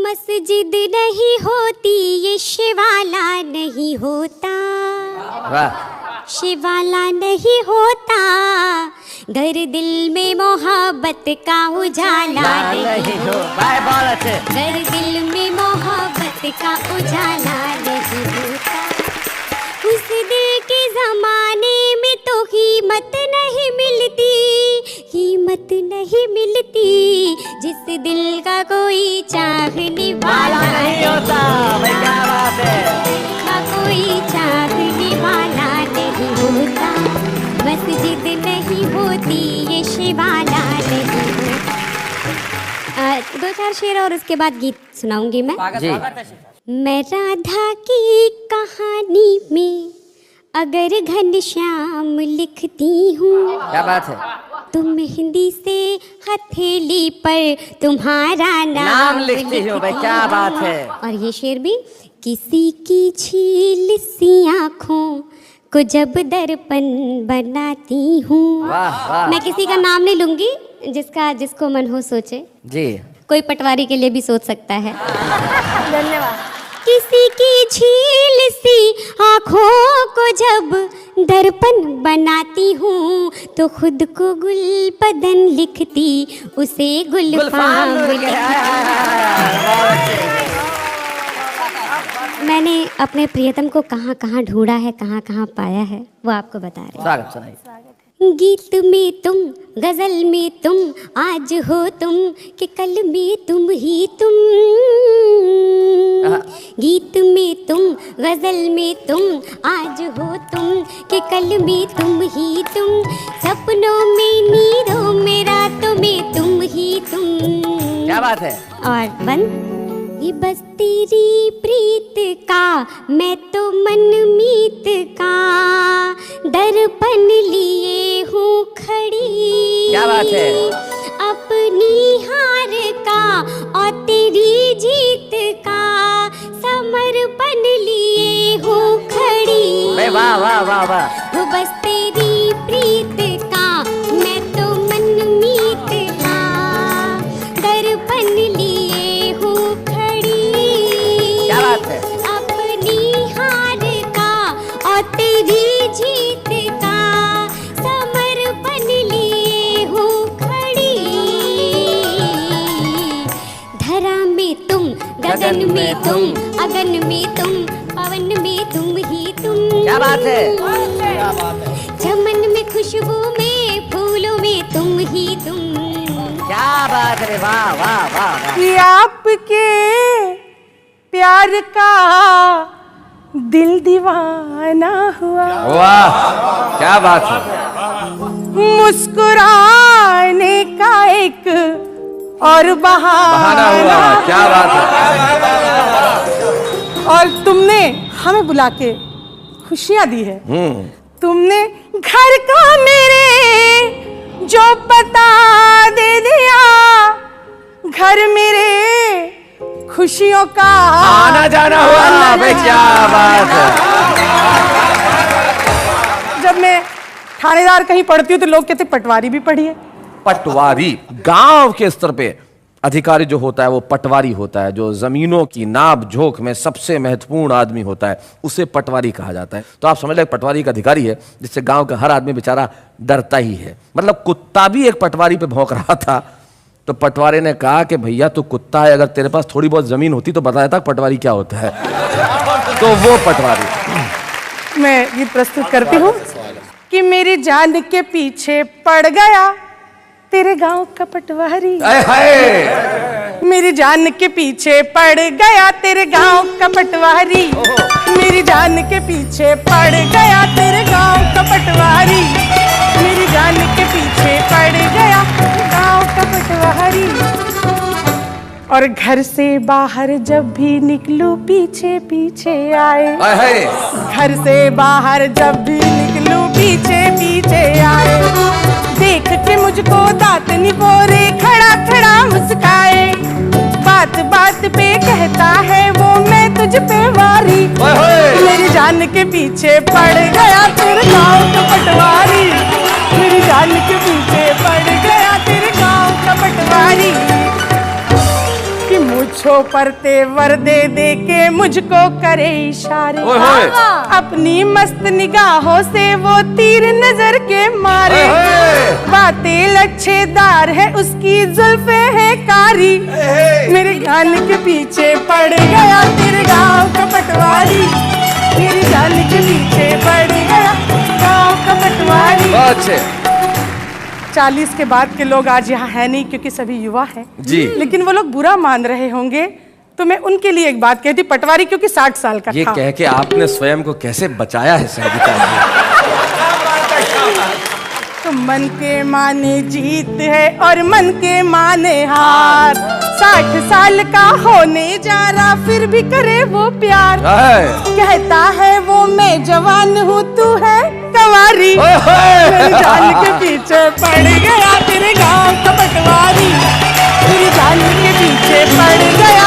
मस्जिद नहीं होती ये शिवाला नहीं होता, शिवाला नहीं होता, घर दिल में मोहब्बत का उजाला नहीं होता, घर दिल में मोहब्बत का उजाला नहीं होता। उस दिल के जमाने में तो कीमत नहीं मिलती, कीमत नहीं मिलती, जिस दिल का कोई चाहने वाला नहीं होता, क्या बात है, का कोई चाहने वाला नहीं होता, मस्जिद नहीं होती ये शिवाला नहीं होता। दो चार शेर और उसके बाद गीत सुनाऊंगी मैं जी। मैं राधा की कहानी में अगर घनश्याम लिखती हूँ, क्या बात है, तुम मेहंदी से हथेली पर तुम्हारा नाम लिखती हूँ भाई, क्या बात है। और ये शेर भी, किसी की झील सी आँखों को जब दर्पण बनाती हूँ। मैं किसी का नाम नहीं लूंगी, जिसको मन हो सोचे जी, कोई पटवारी के लिए भी सोच सकता है। धन्यवाद। किसी की झील सी आँखों को जब दर्पण बनाती हूँ तो खुद को गुलबदन लिखती, उसे गुलफाम मैंने अपने प्रियतम को कहाँ कहाँ ढूंढा है, कहाँ कहाँ पाया है, वो आपको बता रहे हैं। स्वागत सुनाइए। गीत में तुम, गजल में तुम, आज हो तुम कि कल में तुम ही तुम, गीत में तुम, गजल में तुम, आज हो तुम कि कल में तुम ही तुम, सपनों में नींदों में रातों में तुम ही तुम। क्या बात है। और बंद, ये बस तेरी प्रीत का मैं तो मन मीत का दर्पण लिए हूँ खड़ी। क्या बात है। अपनी हार का और तेरी जीत का समर्पण लिए हूँ खड़ी। वाह वाह वाह वाह। वो बस तेरी प्रीत का मैं तो मन मीत का दर्पण लिए हूँ खड़ी। क्या बात है। अपनी हार का और तेरी जीत का समर्पण लिए हूँ खड़ी। धरा में तुम, गगन में तुम, अगन में तुम, पवन में तुम ही तुम। क्या बात है। चमन में खुशबू में फूलों में तुम ही तुम। क्या बात है। वाह वाह वाह। ये आपके प्यार का दिल दीवाना हुआ। वाह क्या बात है। मुस्कुराने का एक और बहाना हुआ। क्या बात है। और तुमने हमें बुला के खुशियां दी है। तुमने घर का मेरे जो पता दे दिया, घर मेरे खुशियों का आना जाना हुआ। भाई क्या बात है। जब मैं थानेदार कहीं पढ़ती हूँ तो लोग कहते पटवारी भी पढ़ी है। पटवारी गांव के स्तर पे अधिकारी जो होता है वो पटवारी होता है, जो जमीनों की नाप जोख में सबसे महत्वपूर्ण आदमी होता है उसे पटवारी कहा जाता है। तो आप समझ लें पटवारी एक अधिकारी है जिससे गांव का हर आदमी बेचारा डरता ही है। मतलब कुत्ता भी एक पटवारी पे भौंक रहा था तो पटवारी ने कहा कि भैया तू कुत्ता है, अगर तेरे पास थोड़ी बहुत जमीन होती तो बता देता पटवारी क्या होता है। तो वो पटवारी। मैं ये प्रस्तुत करती हूँ कि मेरी जान के पीछे पड़ गया तेरे गांव का पटवारी। मेरी जान के पीछे पड़ गया तेरे गांव का पटवारी। मेरी जान के पीछे पड़ गया तेरे गांव का पटवारी। मेरी जान के पीछे पड़ गया गांव का पटवारी। और घर से बाहर जब भी निकलूं पीछे पीछे आए। घर से बाहर जब भी निकलूं पीछे पीछे आए। देख के मुझको दांत निपोरे खड़ा खड़ा मुस्काए। बात बात पे कहता है वो मैं तुझ पे वारी। मेरी जान के पीछे पड़ गया तेरे गाँव का पटवारी। मेरी जान के पीछे पड़ गया तेरे गाँव का पटवारी। कि मुझ वृक्षों पर तेवर दे दे के मुझको करे इशारे, ओए होए। अपनी मस्त निगाहों से वो तीर नजर के मारे, ओए होए। बातें लच्छेदार है उसकी जुल्फे है कारी, मेरे गाल के पीछे पड़ गया तेरे गाँव का पटवारी, मेरी गाल के पीछे पड़ गया गाँव का पटवारी। बहुत अच्छे। 40 के बाद के लोग आज यहाँ है नहीं क्योंकि सभी युवा हैं जी। लेकिन वो लोग बुरा मान रहे होंगे तो मैं उनके लिए एक बात कहती, पटवारी क्योंकि 60 साल का ये था। कह के आपने स्वयं को कैसे बचाया है संगीता जी? तो मन के माने जीत है और मन के माने हार, 60 साल का होने जा रहा फिर भी करे वो प्यार, कहता है वो मैं जवान हूँ तू है कंवारी, मेरी जान के पीछे पड़ गया तेरे गाँव का पटवारी, मेरी जान के पीछे पड़ गया